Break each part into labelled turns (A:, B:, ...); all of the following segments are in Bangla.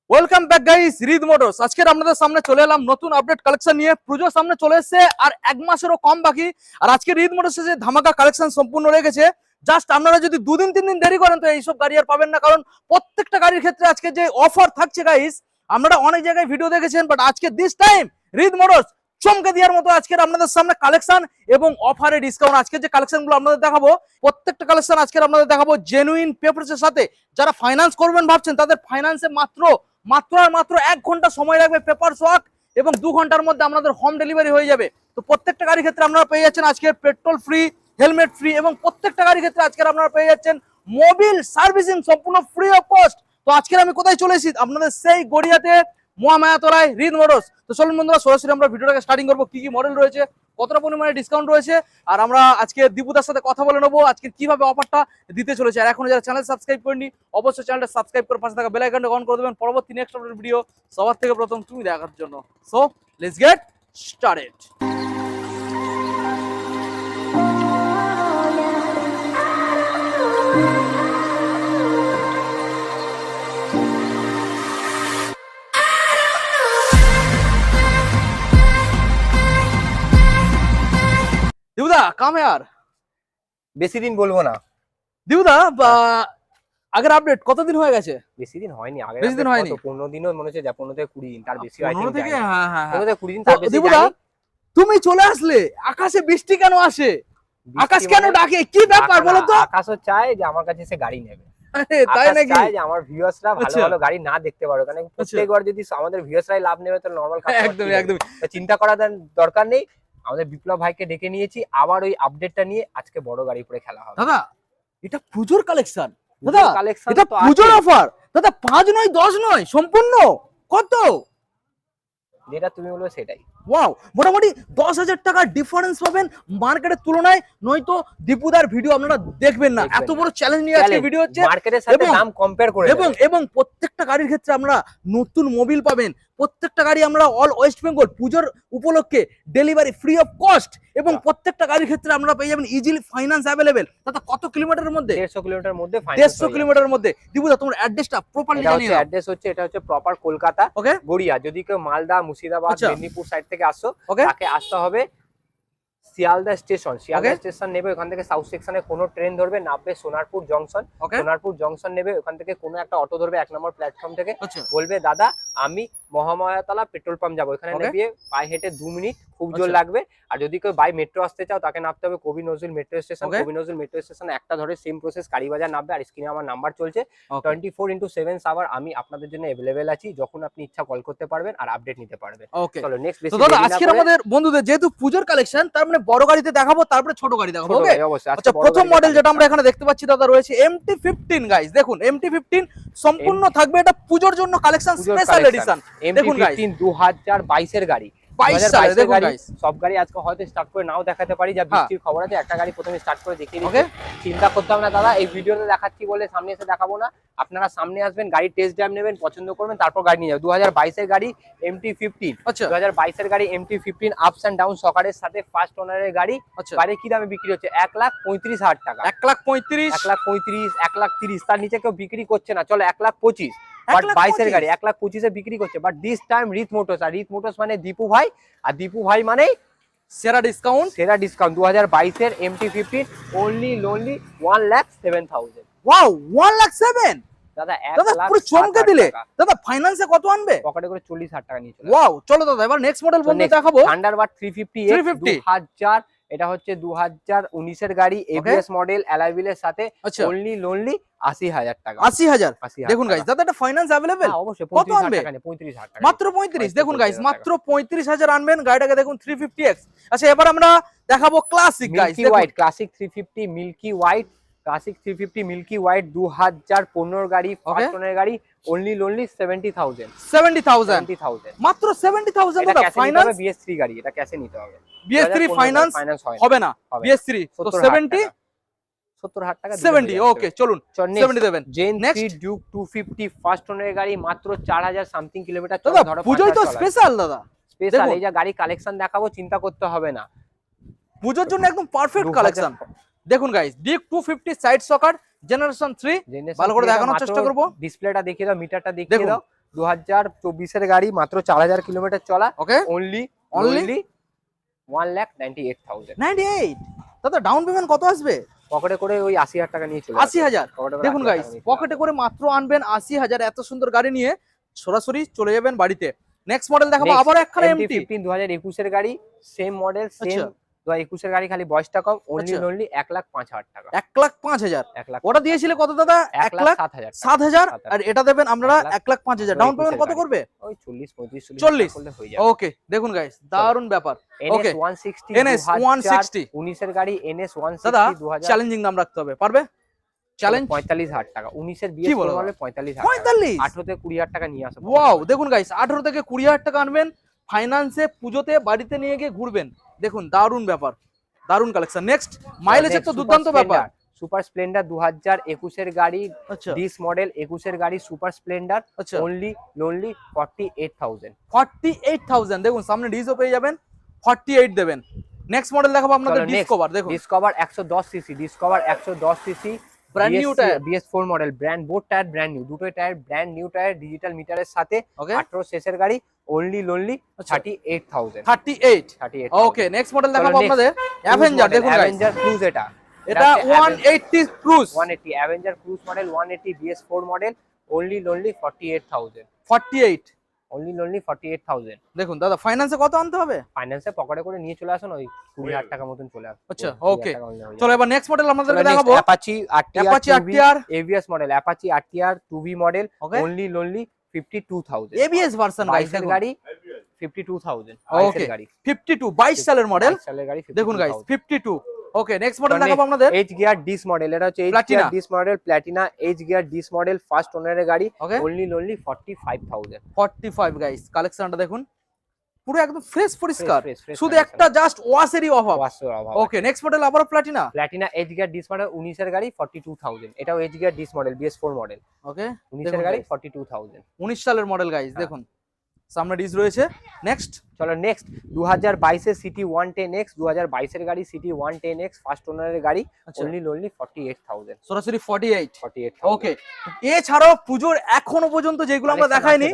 A: ওয়েলকাম ব্যাক গাইস, রিদ মোটরস। আজকে আপনাদের সামনে চলে এলাম নতুন আপডেট কালেকশন নিয়ে। পুজোর সামনে চলে এসেছে আর এক মাসেরও কম বাকি। আর আজকে রিদ মোটরসে যে ধামাকা কালেকশন সম্পূর্ণ রেখেছে, জাস্ট আপনারা যদি 2-3 দিন দেরি করেন তো এইসব গাড়ি আর পাবেন না। কারণ প্রত্যেকটা গাড়ির ক্ষেত্রে আজকে যে অফার থাকছে গাইস, আপনারা অনেক জায়গায় ভিডিও দেখেছেন, বাট আজকে দিস টাইম রিদ মোটরস চমকে দেওয়ার মতো আজকের আপনাদের সামনে কালেকশন এবং অফারে ডিসকাউন্ট। আজকে যে কালেকশনগুলো আপনাদের দেখাবো, প্রত্যেকটা কালেকশন আজকে আপনাদের দেখাবো জেনুইন পেপারসের সাথে। যারা ফাইন্যান্স করবেন ভাবছেন, তাদের ফাইন্যান্সে মাত্র আর মাত্র 1 ঘন্টা সময় লাগবে পেপার ওয়ার্ক, এবং 2 ঘন্টার মধ্যে আপনাদের হোম ডেলিভারি হয়ে যাবে। তো প্রত্যেকটা গাড়ির ক্ষেত্রে আপনারা পেয়ে যাচ্ছেন আজকে পেট্রোল ফ্রি, হেলমেট ফ্রি, এবং প্রত্যেকটা গাড়ির ক্ষেত্রে আজকে আপনারা পেয়ে যাচ্ছেন মোবিল সার্ভিসিং সম্পূর্ণ ফ্রি অফ কস্ট। তো আজকের আমি কোথায় চলে এসেছি? আপনাদের সেই গড়িয়াতে মহামায়াতলায় রিদ মোটরস। তো চলুন বন্ধুরা, সরাসরি আমরা ভিডিওটাকে স্টার্টিং করবো। কি কি মডেল রয়েছে, কতটা পরিমাণে ডিসকাউন্ট রয়েছে, আর আমরা আজকে দীপুদার সাথে কথা বলে নেবো আজকে কিভাবে অফারটা দিতে চলেছে। আর এখনো যারা চ্যানেল সাবস্ক্রাইব করেনি, অবশ্যই চ্যানেলটা সাবস্ক্রাইব করে পাশে থাকা বেল আইকনটা অন করে দেবেন পরবর্তী নেক্সট আপডেট ভিডিও সবার থেকে প্রথম তুমি দেখার জন্য। So let's get started. দিবুদা কাম यार,
B: বেশি দিন বলবো না।
A: দিবুদা আগের আপডেট কতদিন হয়ে গেছে?
B: বেশি দিন হয়নি, আগে
A: বেশি দিন হয়নি,
B: 15 দিনও মনে হচ্ছে, 15 থেকে 20 দিন, তার বেশি হয়নি।
A: 15 থেকে হ্যাঁ হ্যাঁ
B: 15 থেকে 20 দিন তার বেশি।
A: দিবুদা তুমি চলে আসলে, আকাশে বৃষ্টি কেন আসে? আকাশ কেন ডাকে? কি ব্যাপার বলো তো?
B: আকাশও চায় যে আমার কাছে এসে গাড়ি নেবে।
A: আরে তাই নাকি?
B: চায় যে আমার ভিউয়ার্সরা ভালো ভালো গাড়ি না দেখতে পারো, কারণ প্রত্যেকবার যদি আমাদের ভিউয়ার্সরাই লাভ নেবে তো নরমাল কাস্টমার
A: একদমই একদমই
B: চিন্তা করার দরকার নেই। আমাদের বিপ্লব ভাইকে ডেকে নিয়েছি আবার ওই আপডেটটা নিয়ে। আজকে বড় গাড়ি পরে খেলা হবে।
A: দাদা এটা পুজোর কালেকশন, দাদা
B: কালেকশন
A: এটা পুজোর অফার দাদা। 5 নয় 10 নয়, সম্পূর্ণ কত
B: যেটা তুমি বলবে সেটাই।
A: ওয়াও, মোটামুটি 10,000 টাকা ডিফারেন্স পাবেন মার্কেটের তুলনায়। নয়তো দীপুদার ভিডিও আপনারা দেখবেন না। এত বড় চ্যালেঞ্জ নিয়ে আজকে ভিডিও হচ্ছে,
B: মার্কেটের সাথে দাম কম্পেয়ার করে
A: এবং প্রত্যেকটা গাড়ির ক্ষেত্রে আমরা নতুন মোবিল পাবেন। প্রত্যেকটা গাড়ি আমরা অল ওয়েস্ট বেঙ্গল পুজোর উপলক্ষে ডেলিভারি ফ্রি অফ কস্ট, এবং প্রত্যেকটা গাড়ির ক্ষেত্রে আমরা পেয়ে যাবেন ইজিলি ফাইন্যান্স অ্যাভেলেবেল। দাদা কত কিলোমিটারের মধ্যে?
B: 150 কিলোমিটার মধ্যে।
A: 150 কিলোমিটারের মধ্যে। দিবুদা তোমার অ্যাড্রেসটা প্রপারলি জানিয়ে দাও।
B: অ্যাড্রেস হচ্ছে, এটা হচ্ছে প্রপার কলকাতা
A: ওকে
B: গড়িয়া। যদি কেউ মালদা, মুর্শিদাবাদ, মেদিনীপুর সাইড থেকে আসো, তাকে আসতে হবে শিয়ালদা স্টেশন। শিয়ালদা স্টেশন নেবে, ওখান থেকে সাউথ সেকশনে কোনো ট্রেন ধরবে, নামবে সোনারপুর জংশন। সোনারপুর জংশন নেবে, ওখান থেকে কোনো একটা অটো ধরবে 1 নম্বর প্ল্যাটফর্ম থেকে। বলবে দাদা আমি মহামায়াতলা পেট্রোল পাম্প যাবো, এখানে নেবে পায়ে হেঁটে 2 মিনিট, খুব জোর লাগবে। আর যদি কেউ বাই মেট্রো আসতে চাও, তাকে নামতে হবে কবি নজরুল মেট্রো স্টেশন। কবি নজরুল মেট্রো স্টেশন একটা ধরে সেম প্রসেস কালীবাজার নামবে। আর স্ক্রিনে আমার নাম্বার চলছে, 24x7 আওয়ার আমি আপনাদের জন্য अवेलेबल আছি। যখন আপনি ইচ্ছা কল করতে পারবেন আর আপডেট নিতে পারবেন। চলো নেক্সট।
A: তো দাদা আজকে আমাদের বন্ধুদের যেহেতু পূজোর কালেকশন, তার মানে বড় গাড়িতে দেখাবো, তারপরে ছোট গাড়ি দেখাবো। ওকে আচ্ছা, প্রথম মডেল যেটা আমরা এখানে দেখতে পাচ্ছি দাদা রয়েছে MT-15 গাইস। দেখুন MT-15 সম্পূর্ণ থাকবে, এটা পূজোর জন্য কালেকশন, স্পেশাল এডিশন। দেখুন গাইস
B: 2022 এর গাড়ি,
A: 22 সালে। দেখুন গাইস
B: সব গাড়ি আজকে হয়তো স্টার্ট করে নাও দেখাতে পারি, যা বৃষ্টির খবর আছে। একটা গাড়ি প্রথমে স্টার্ট করে দেখিয়ে দিচ্ছি, চিন্তা করতে হবে না দাদা। এই ভিডিওতে দেখাচ্ছি বলে সামনে এসে দেখাবো না, আপনারা সামনে আসবেন, গাড়ি টেস্ট ড্রাইভ নেবেন, পছন্দ করবেন, তারপর গাড়ি নিয়ে যাবেন। 2022 এর গাড়ি MT-15। 2022 এর গাড়ি MT-15 আপস এন্ড ডাউন সকারের সাথে ফার্স্ট ওনারের গাড়ি। বাইরে কি দামে বিক্রি হচ্ছে? 1,35,000 টাকা।
A: 1,35,000,
B: 1,35,000, 1,30,000, তার নিচে কেউ বিক্রি করছে না। চলো 1,25,000, বাট 22 এর গাড়ি 1,25,000 বিক্রি করছে। বাট দিস টাইম রিদ মোটরস, আর রিদ মোটরস মানে দীপু ভাই, আর দীপু ভাই মানে
A: সেরা ডিসকাউন্ট।
B: 2022 এর MT-15 only 1,07,000।
A: ওয়াও 1,07,000
B: দাদা,
A: পুরো চমকে দিলে। দাদা ফাইন্যান্সে কত আনবে?
B: পকেটে করে 40,000 টাকা নিয়ে চলে।
A: ওয়াও, চলো দাদা এবার নেক্সট মডেল বন্ধু দেখাবো।
B: থান্ডারবার্ড 350 2000। এটা হচ্ছে 2019 এর গাড়ি, ABS মডেল, অ্যালয় হুইলের সাথে। only 80,000 টাকা।
A: 80,000। দেখুন গাইস দাদা এটা ফাইন্যান্স अवेलेबल।
B: অবশ্যই
A: কত আনবে?
B: 35,000 টাকা,
A: মাত্র 35। দেখুন গাইস মাত্র 35,000 আনবেন গাড়িটাকে। দেখুন 350X। আচ্ছা এবার আমরা দেখাবো classic guys.
B: Milky white classic 350 milky white. Classic 350 milky white 2015 গাড়ি, ফার্স্ট ওনার গাড়ি, only 70,000।
A: 70,000 মাত্র 70,000 দাদা ফাইন্যান্স।
B: BS3 গাড়ি, এটা ক্যাশে নিতে হবে।
A: BS3 ফাইন্যান্স হবে না। BS3 তো 70
B: 70,000 টাকা।
A: 70 ওকে চলুন 70 দেবেন।
B: জেন 3 ডিউক 250 ফার্স্ট ওনার গাড়ি, মাত্র 4,000 সামথিং কিলোমিটার।
A: দাদা পুজোই তো স্পেশাল। দাদা
B: স্পেশাল এই যে গাড়ি কালেকশন দেখাবো, চিন্তা করতে হবে না,
A: পুজোর জন্য একদম পারফেক্ট কালেকশন। দেখুন গাইস ডিউক 250 সাইড সকার জেনারেশন 3 ভালো করে দেখানোর চেষ্টা করব।
B: ডিসপ্লেটা দেখিয়ে দাও, মিটারটা দেখিয়ে দাও। 2024 এর গাড়ি, মাত্র 4000 কিলোমিটার চলা।
A: ওকে,
B: অনলি
A: অনলি
B: 1,98,000।
A: 98। দাদা ডাউন পেমেন্ট কত আসবে?
B: পকেটে করে ওই 80,000 টাকা নিয়ে চলে
A: 80,000।
B: পকেটে করে
A: দেখুন
B: 80,000
A: গাইস,
B: টাকা নিয়ে চলে
A: পকেটে করে মাত্র আনবেন 80,000, এত সুন্দর গাড়ি নিয়ে সরাসরি চলে যাবেন বাড়িতে। নেক্সট মডেল দেখাবো আবার একখানা এমটি।
B: 15 2021 এর গাড়ি, সেম মডেল, সেম
A: আচ্ছা।
B: 2021 এর গাড়ি, খালি বয়সটা কম। অনলি
A: আচ্ছা।
B: অনলি 1,05,000 টাকা।
A: 1,05,000।
B: 1,05,000
A: ওটা দিয়েছিলে কত দাদা?
B: 1,07,000
A: 1,07,000। আর এটা দেবেন আপনারা
B: 1,05,000
A: 1,05,000। ডাউন পেমেন্ট কত করবে?
B: ওই 40 35
A: 40
B: করলে হয়ে যাবে।
A: ওকে, দেখুন গাইস দারুন ব্যাপার। ওকে,
B: NS 160
A: NS 160
B: 19 এর গাড়ি, NS 160
A: দাদা
B: 2000।
A: চ্যালেঞ্জিং দাম রাখতে হবে, পারবে? চ্যালেঞ্জ
B: 45,000 টাকা। 19 এর
A: কি
B: বিএস
A: বলো?
B: মডেল 45,000।
A: 45।
B: 18 থেকে 20,000 টাকা নিয়ে আসো।
A: ওয়াও, দেখুন গাইস 18 থেকে 20,000 টাকা আনবেন, ফাইন্যান্সে পুজোতে বাড়িতে নিয়ে গিয়ে ঘুরবেন। দেখুন দারুন ব্যাপার, দারুন কালেকশন। নেক্সট মাইলেজের তো দুর্দান্ত ব্যাপার।
B: সুপার স্প্লেন্ডার 2021 এর গাড়ি,
A: আচ্ছা
B: ডিস মডেল 21 এর গাড়ি, সুপার স্প্লেন্ডার,
A: আচ্ছা,
B: অনলি 48,000।
A: 48,000। দেখুন সামনে ডিজও পেয়ে যাবেন, 48 দেবেন। নেক্সট মডেল দেখাবো আপনাদের ডিসকভার। দেখুন
B: Discover 110 CC, Discover 110 CC,
A: brand new tyre,
B: BS4 model, brand board tyre brand new, দুটোই tyre brand new tyre, digital মিটারের সাথে।
A: ওকে
B: 18 শেষের গাড়ি, অনলি 38,000।
A: 38। ওকে, নেক্সট মডেল দেখাবো আপনাদের অ্যাভেঞ্জার। দেখুন গাইস
B: অ্যাভেঞ্জার ক্রুজ,
A: এটা 180 cruise,
B: 180 Avenger cruise model, 180 BS4 model, only 48,000।
A: 48।
B: Only 48,000।
A: দেখুন দাদা ফাইন্যান্সে কত আনতে হবে?
B: ফাইন্যান্সে পকেটে করে নিয়ে চলে আসুন, ওই 20,000 টাকা মতন চলে আসবে।
A: আচ্ছা ওকে, চলো এবার নেক্সট মডেল আপনাদেরকে দেখাবো
B: Apache
A: Apache
B: RTR
A: RTR
B: ABS model, Apache RTR 2V model,
A: okay,
B: only 52,000।
A: ABS version guys,
B: 22 এর গাড়ি 52,000।
A: ওকে 52 22 সালের মডেল।
B: 22 সালের গাড়ি
A: দেখুন গাইস 52। ওকে, নেক্সট মডেল দেখাবো আপনাদের
B: এইচ গিয়ার ডিস মডেল। এটা হচ্ছে H gear disc model, Platina H gear disc model, first ওনারের গাড়ি,
A: ওকে
B: অনলি 45,000।
A: 45 গাইস। কালেকশনটা দেখুন পুরো একদম ফ্রেশ পরিষ্কার,
B: fresh
A: শুধু
B: condition।
A: একটা জাস্ট ওয়াশেরই অভাব।
B: অভাব।
A: ওকে, নেক্সট মডেল আবার Platina.
B: Platina H gear disc model 19 এর গাড়ি, 42,000। এটাও H gear disc model, BS4 model,
A: okay
B: 19 এর গাড়ি, 42,000।
A: 19 সালের মডেল গাইস। দেখুন সামনে ডিস রয়েছে। নেক্সট
B: চলো নেক্সট 2022 এর সিটি 110X, 2022 এর গাড়ি, সিটি 110X, ফার্স্ট ওনারের গাড়ি,
A: আচ্ছা,
B: অনলি 48,000।
A: সরাসরি 48।
B: 48,000।
A: ওকে, এছাড়াও পুজোর এখনো পর্যন্ত যেগুলো আমরা দেখাইনি,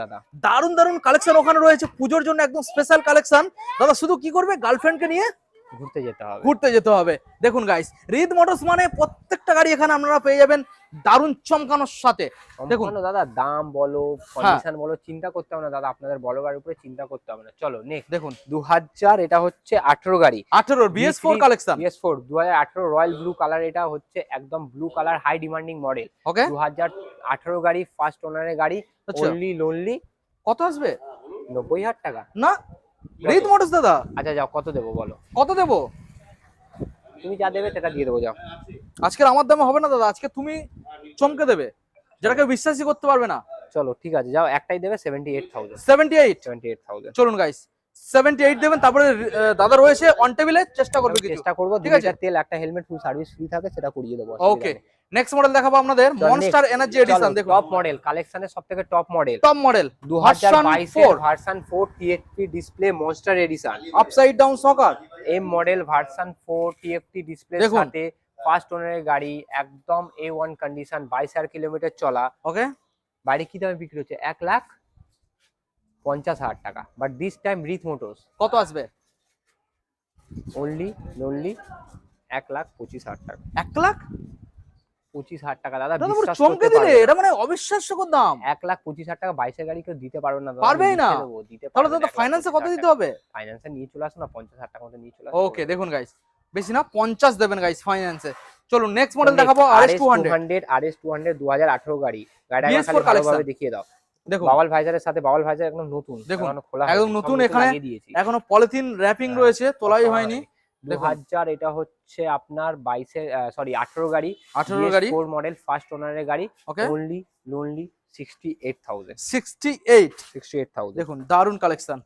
A: দারুন দারুন কালেকশন ওখানে রয়েছে পুজোর জন্য, একদম স্পেশাল কালেকশন। দাদা শুধু কি করবে, গার্লফ্রেন্ডকে নিয়ে ঘুরতে যেতে হবে। দেখুন গাইস রিদ মোটরস মানে প্রত্যেকটা গাড়ি এখানে আপনারা পেয়ে যাবেন দারুন চমকানোর সাথে। দেখুন
B: দাদা দাম বলো, কন্ডিশন বলো, চিন্তা করতে হবে না দাদা, আপনাদের বড় গাড়ির উপরে চিন্তা করতে হবে না। চলো নেক্সট দেখুন 2000, এটা হচ্ছে 18 গাড়ি,
A: 18 BS4 collection,
B: BS4 2018 royal blue colour. এটা হচ্ছে একদম blue colour, high demanding model.
A: Okay
B: 2018 গাড়ি, ফার্স্ট ওনারের গাড়ি, অনলি
A: কত আসবে?
B: 90,000 টাকা।
A: না রিদ মোটরস দাদা।
B: আচ্ছা যাও, কত দেবো বলো?
A: কত দেবো?
B: তুমি যা দেবে সেটা দিয়ে দেবো, যাও।
A: আজকের আমার দামে হবে না দাদা, আজকে তুমি চমকে দেবে, যেটাকে বিশ্বাসই করতে পারবে না।
B: চলো ঠিক আছে, যাও, একটাই দেবে 78,000।
A: 78। চলুন গাইস 78 দেবেন। তারপরে দাদা রয়েছে অন টেবিলে, চেষ্টা করবে কিছু,
B: চেষ্টা করবো।
A: ঠিক আছে,
B: তেল একটা হেলমেট ফুল সার্ভিস ফ্রি থাকে, সেটা করিয়ে দেবো।
A: ওকে, নেক্সট মডেল দেখাবো আপনাদের মনস্টার এনার্জি এডিশন। দেখুন
B: টপ মডেল, কালেকশনের সবথেকে টপ মডেল, 2022 এর version 4 TFT display Monster edition,
A: upside down shocker
B: M model, version 4 TFT display সাথে, ফার্স্ট ওনারের গাড়ি, একদম A1 কন্ডিশন, 22,000 কিলোমিটার চলা।
A: ওকে,
B: বাইরে কি দামে বিক্রি হচ্ছে? 1,50,000 টাকা। বাট দিস টাইম রিথ মোটরস
A: কত আসবে?
B: অনলি 1,25,000 টাকা।
A: 1,25,000
B: টাকা দাদা,
A: দাদা
B: বিশ্বাস
A: চমকে
B: করতে
A: দিলে,
B: পারবে
A: এটা মানে অবিশ্বাস্যকর দাম।
B: 1,25,000 টাকা 22 গাড়ি কেউ দিতে পারবে না দাদা,
A: পারবেই না। তাহলে দাদা
B: 1,25,000
A: ফাইন্যান্সে কত দিতে হবে?
B: ফাইন্যান্সে নিয়ে চলে আসো না, 50,000 টাকা মতো নিয়ে চলে আসো।
A: ওকে, দেখুন গাইস বেশি না 50 দেবেন গাইস ফাইন্যান্সে। চলুন নেক্সট মডেল দেখাবো RS200।
B: RS200 2018 গাড়ি, গাড়িটা
A: BS4
B: খালি ভালোভাবে দেখিয়ে দাও।
A: দেখুন
B: বাওয়াল ভাইজারের সাথে, বাওয়াল ভাইজার একদম নতুন,
A: দেখুন
B: খোলা
A: একদম নতুন, এখানে এখনো পলিথিন র‍্যাপিং রয়েছে, তোলাই হয়নি।
B: 2000, এটা হচ্ছে আপনার 18 গাড়ি,
A: 18 গাড়ি
B: 4 মডেল, ফার্স্ট ওনারের গাড়ি,
A: ওকে
B: অনলি 68,000।
A: 68। দেখুন দারুন কালেকশন।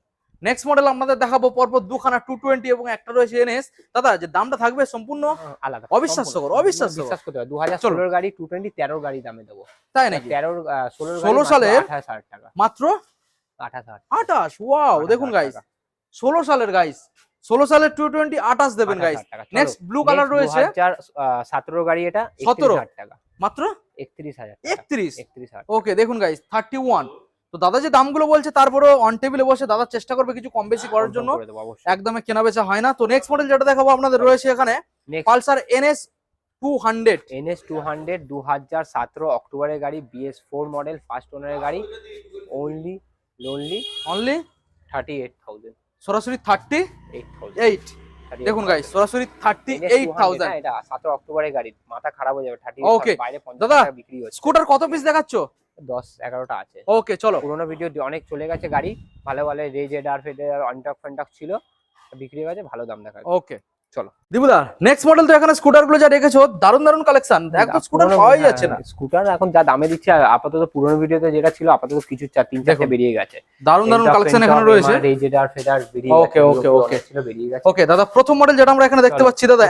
A: নেক্সট মডেল আপনাদের দেখাবো পরপর দুখানা 220 এবং একটা রয়েছে NS। দাদা যে দামটা থাকবে সম্পূর্ণ
B: আলাদা,
A: অবিশ্বাস্যকর,
B: বিশ্বাস করতে হবে। 2016 গাড়ি 220 13 গাড়ি দামে দেবো,
A: তাই নাকি?
B: 16
A: সালের
B: 28,000 টাকা,
A: মাত্র 28। ওয়াও, দেখুন গাইস 16 সালের গাইস, 16 সালের 220 28 দেবেন গাইস। নেক্সট ব্লু কালার রয়েছে
B: 2017 গাড়ি, এটা
A: 17
B: টাকা,
A: মাত্র
B: 31,000।
A: 31। ওকে, দেখুন গাইস 31 তো দাদা যে দামগুলো বলছে তারপরে অন টেবিলে বসে দাদা চেষ্টা করবে কিছু কম বেশি করার জন্য, একদমই কেনা বেচা হয় না। তো নেক্সট মডেল যেটা দেখাবো আপনাদের রয়েছে এখানে পালসার NS 200।
B: NS 200 2017 অক্টোবরের গাড়ি, BS4 মডেল, ফার্স্ট ওনারের গাড়ি, অনলি 38,000,
A: সরাসরি 38। দেখুন গাইস, সরাসরি 38,000।
B: এটা 17 অক্টোবরের গাড়ি, মাথা খারাপ হয়ে যাবে। 38
A: ওকে
B: বাইরে 50
A: দাদা,
B: টাকা বিক্রি হচ্ছে।
A: স্কুটার কত পিস দেখাচ্ছো?
B: 10-11টা আছে।
A: ওকে চলো,
B: পুরোনো ভিডিও অনেক চলে গেছে গাড়ি, ভালো ভালো রেজেডার ফেডার অনটক ফেন্টক ছিল, বিক্রি হয়ে গেছে, ভালো দাম দেখা।
A: ওকে
B: চলো
A: দিবুদা, নেক্সট মডেল তো এখানে স্কুটার গুলো যা রেখেছো দারুন দারুন কালেকশন, একদম স্কুটার পাওয়াই যাচ্ছে না।
B: স্কুটার এখন যা দামে দিচ্ছে, আপাতত পুরোনো ভিডিওতে যেটা ছিল আপাতত কিছু 4-3-4টে বেরিয়ে গেছে।
A: দারুন দারুন কালেকশন এখানে রয়েছে।
B: রেজেডার ফেডার বেরিয়ে
A: গেছে। ওকে ওকে
B: ছিল, বেরিয়ে গেছে।
A: ওকে দাদা, প্রথম মডেল যেটা আমরা এখানে দেখতে পাচ্ছি দাদা,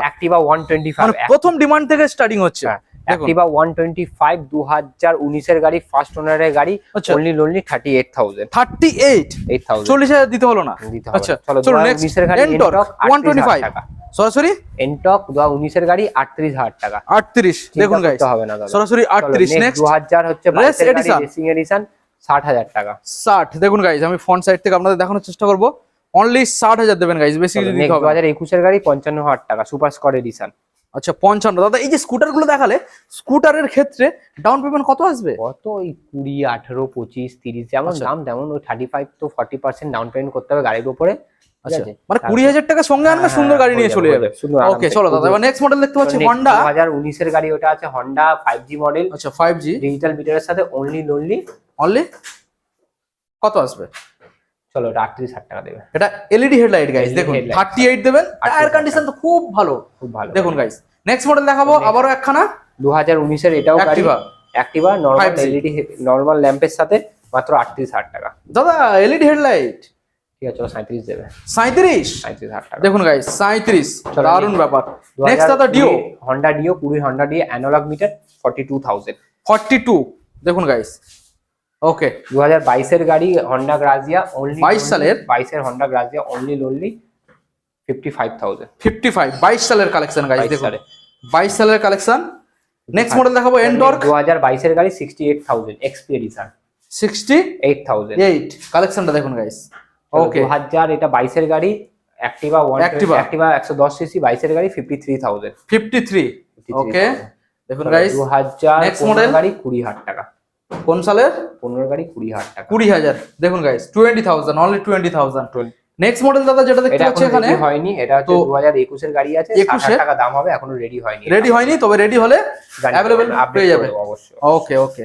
B: অ্যাক্টিভা 125,
A: মানে প্রথম ডিমান্ড থেকে স্টার্টিং হচ্ছে।
B: অ্যাক্টিভা 125 2019 এর গাড়ি, ফার্স্ট ওনারের গাড়ি, অনলি 38,000।
A: 38,000 40,000 দিতে হলো না। আচ্ছা চলো নেক্সট এনটর্ক 125 টাকা, সরাসরি
B: এনটক 2019 এর গাড়ি 38,000 টাকা।
A: 38 দেখুন গাইস,
B: হবে না দাদা,
A: সরাসরি 38। নেক্সট
B: 2000 হচ্ছে রেসিং এডিশন 60,000 টাকা।
A: 60 দেখুন গাইস, আমি ফ্রন্ট সাইড থেকে আপনাদের দেখানোর চেষ্টা করব, অনলি 60,000 দেবেন গাইস, বেশি কিছু দিতে হবে।
B: 2021 এর গাড়ি 55,000 টাকা, সুপার স্কট এডিশন।
A: আচ্ছা 55। দাদা এই যে স্কুটার গুলো দেখালে, স্কুটারের ক্ষেত্রে ডাউন পেমেন্ট কত আসবে?
B: কত ওই 20, 18, 25, 30 যেমন দাম তেমন ওই 35 to 40% ডাউন পেমেন্ট করতে হবে গাড়ির উপরে।
A: আচ্ছা মানে 20,000 টাকা সঙ্গে আনবে, সুন্দর গাড়ি নিয়ে চলে যাবে। ওকে চলো দাদা, এবার নেক্সট মডেল দেখতে পাচ্ছি Honda
B: 2019 এর গাড়ি, ওটা আছে Honda 5G মডেল।
A: আচ্ছা 5G
B: ডিজিটাল মিটারের সাথে, অনলি
A: কত আসবে?
B: চলো এটা 38,000 টাকা দেবে।
A: এটা এলইডি হেডলাইট গাইস, দেখুন 38 দেবেন। টায়ার কন্ডিশন তো খুব ভালো,
B: খুব ভালো
A: দেখুন গাইস। নেক্সট মডেল দেখাবো আবারো একখানা
B: 2019 এর, এটাও অ্যাক্টিভা নরমাল এলইডি নরমাল ল্যাম্পের সাথে, মাত্র 38,000 টাকা।
A: দাদা এলইডি হেডলাইট,
B: ঠিক আছে চলো 37 দেবে।
A: 37,000
B: টাকা
A: দেখুন গাইস, 37 দারুন ব্যাপার। নেক্সট দাদা ডিও,
B: Honda Dio, পুরো Honda Dio অ্যানালগ মিটার 42,000।
A: 42 দেখুন গাইস। ওকে
B: 2022 এর গাড়ি Honda Grazia, অনলি
A: 22 সালের
B: 22 এর Honda Grazia, অনলি 55,000।
A: 55 22 সালের কালেকশন গাইস, দেখুন 22 সালের কালেকশন। নেক্সট মডেল দেখাবো এনটর্ক
B: 2022 এর গাড়ি 68,000 XP এডিশন। 68,000
A: কালেকশনটা দেখুন গাইস। ওকে
B: 2000 এটা 22 এর গাড়ি, অ্যাক্টিভা 110 সিসি 22 এর গাড়ি 53,000।
A: 53 ওকে দেখুন গাইস।
B: 2000
A: নেক্সট মডেল
B: গাড়ি 20,000 টাকা।
A: কোন সালের?
B: 15 গাড়ি 20,000 টাকা।
A: 20,000 দেখুন গাইস, 20,000 অনলি 20,000। নেক্সট মডেল দাদা যেটা দেখতে পাচ্ছি এখানে
B: হয়নি, এটা হচ্ছে 2021 এর গাড়ি আছে, 60,000 টাকা দাম হবে, এখনো রেডি হয়নি,
A: তবে রেডি হলে अवेलेबल পেয়ে যাবে
B: অবশ্যই।
A: ওকে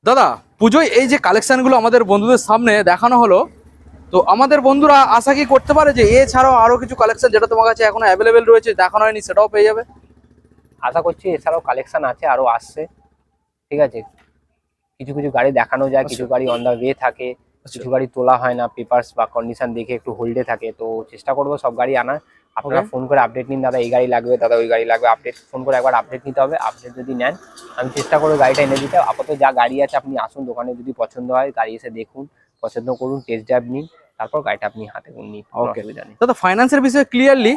A: দাদা, পুজোয় এই যে কালেকশন গুলো আমাদের বন্ধুদের সামনে দেখানো হলো, তো আমাদের বন্ধুরা আশা কি করতে পারে যে এছাড়াও আরো কিছু কালেকশন যেটা তোমার কাছে এখনো अवेलेबल রয়েছে, দেখানো হয়নি, সেটাও পেয়ে যাবে?
B: আশা করছি এছাড়াও কালেকশন আছে, আরো আসছে। ঠিক আছে, কিছু কিছু গাড়ি দেখানো যায়, কিছু গাড়ি অন দা ওয়ে থাকে, কিছু গাড়ি তোলা হয় না, পেপারস বা কন্ডিশন দেখে একটু হোল্ডে থাকে। তো চেষ্টা করবো সব গাড়ি আনার। আপনারা ফোন করে আপডেট নিন, দাদা এই গাড়ি লাগবে, দাদা ওই গাড়ি লাগবে, আপডেট ফোন করে একবার আপডেট নিতে হবে। আপডেট যদি নেন আমি চেষ্টা করবো গাড়িটা এনে দিতে। আপাতত যা গাড়ি আছে আপনি আসুন দোকানে, যদি পছন্দ হয় গাড়ি এসে দেখুন, পছন্দ করুন, টেস্ট ড্রাইভ নিন, তারপর গাড়িটা আপনি হাতে নিন।
A: দাদা ফাইন্যান্সের বিষয়ে ক্লিয়ারলি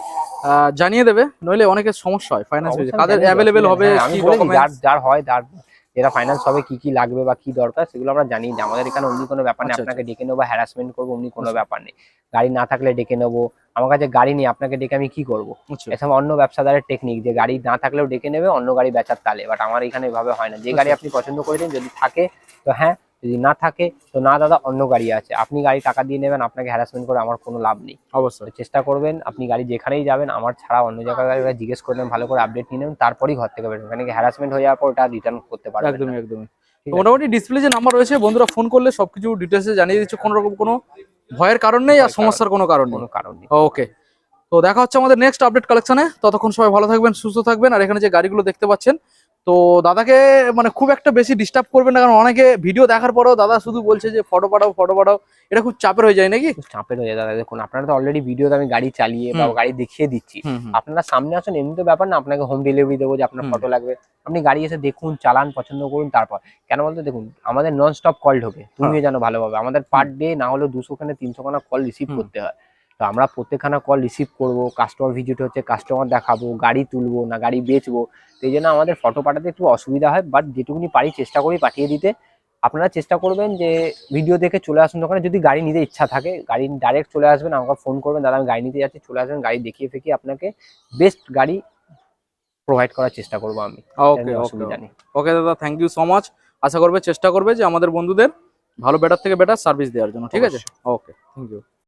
A: জানিয়ে দেবে, নইলে অনেকের সমস্যা হয় ফাইন্যান্স বিষয়ে, কাদের अवेलेबल হবে,
B: আমি বলি যার হয় যার যেটা ফাইন্যান্স হবে কি কি লাগবে বা কি দরকার সেগুলো আমরা জানি যে আমাদের এখানে অন্য কোনো ব্যাপার নেই। আপনাকে ডেকে নেবো, হ্যারাসমেন্ট করবো, অন্য কোনো ব্যাপার নেই। গাড়ি না থাকলে ডেকে নেবো, আমার কাছে গাড়ি নেই, আপনাকে ডেকে আমি কি করবো? এসব অন্য ব্যবসাদারের টেকনিক, যে গাড়ি না থাকলেও ডেকে নেবে অন্য গাড়ি বেচার তালে। বাট আমার এখানে এভাবে হয় না, যে গাড়ি আপনি পছন্দ করেছেন যদি থাকে তো হ্যাঁ, যদি না থাকে তো না দাদা, অন্য গাড়ি আছে। আপনি গাড়ি টাকা দিয়ে নেবেন, আপনাকে হ্যারাসমেন্ট করে আমার কোনো লাভ নেই।
A: অবশ্যই
B: চেষ্টা করবেন আপনি গাড়ি যেখানেই যাবেন আমার ছাড়া অন্য জায়গায় গাড়ি জিজ্ঞেস করবেন, ভালো করে আপডেট নিয়ে নেবেন, তারপরেই ঘর থেকে বেরোবেন। মানে হ্যারাসমেন্ট হয়ে যাওয়ার পর ওটা রিটার্ন করতে পারবেন।
A: একদমই মোটামুটি ডিসপ্লে যে নাম্বার রয়েছে বন্ধুরা, ফোন করলে সবকিছু ডিটেলসে জানিয়ে দিচ্ছে, কোনো রকম কোনো ভয়ের কারণ নেই আর সমস্যার কোনো কারণ নেই। ওকে, তো দেখা হচ্ছে আমাদের নেক্সট আপডেট কালেকশনে। ততক্ষণ সবাই ভালো থাকবেন, সুস্থ থাকবেন। আর এখানে যে গাড়িগুলো দেখতে পাচ্ছেন, তো দাদাকে মানে খুব একটা বেশি ডিস্টার্ব করবেন না, কারণ অনেকে ভিডিও দেখার পরেও দাদা শুধু বলছে যে ফটো পাঠাও, এটা খুব চাপের হয়ে যায় নাকি?
B: চাপের হয়ে যায় দাদা। দেখুন আপনারা তো অলরেডি ভিডিওতে আমি গাড়ি চালিয়ে বা গাড়ি দেখিয়ে দিচ্ছি, আপনারা সামনে আসুন, এমনি তো ব্যাপার না আপনাকে হোম ডেলিভারি দেবো যে আপনার ফটো লাগবে। আপনি গাড়ি এসে দেখুন, চালান, পছন্দ করুন, তারপর কেন বলতে দেখুন আমাদের নন স্টপ কল ঢোকে, তুমিও জানো ভালোভাবে, আমাদের পার ডে না হলেও 200-300 খানা কল রিসিভ করতে হয়। তো আমরা প্রত্যেকখানা কল রিসিভ করবো, কাস্টমার ভিজিট হচ্ছে, কাস্টমার দেখাবো, গাড়ি তুলবো না গাড়ি বেচবো, তো এই জন্য আমাদের ফটো পাঠাতে একটু অসুবিধা হয়। বাট যেটুকুনি পারি চেষ্টা করি পাঠিয়ে দিতে। আপনারা চেষ্টা করবেন যে ভিডিও দেখে চলে আসুন দোকানে। যদি গাড়ি নিতে ইচ্ছা থাকে গাড়ি ডাইরেক্ট চলে আসবেন, আমাকে ফোন করবেন, দাদা আমি গাড়ি নিতে যাচ্ছি, চলে আসবেন, গাড়ি দেখিয়ে ফেকিয়ে আপনাকে বেস্ট গাড়ি প্রোভাইড করার চেষ্টা করবো আমি।
A: ওকে অসুবিধা নেই। ওকে দাদা, থ্যাংক ইউ সো মাচ। আশা করবে চেষ্টা করবে যে আমাদের বন্ধুদের ভালো বেটার থেকে বেটার সার্ভিস দেওয়ার জন্য, ঠিক আছে? ওকে, থ্যাংক ইউ।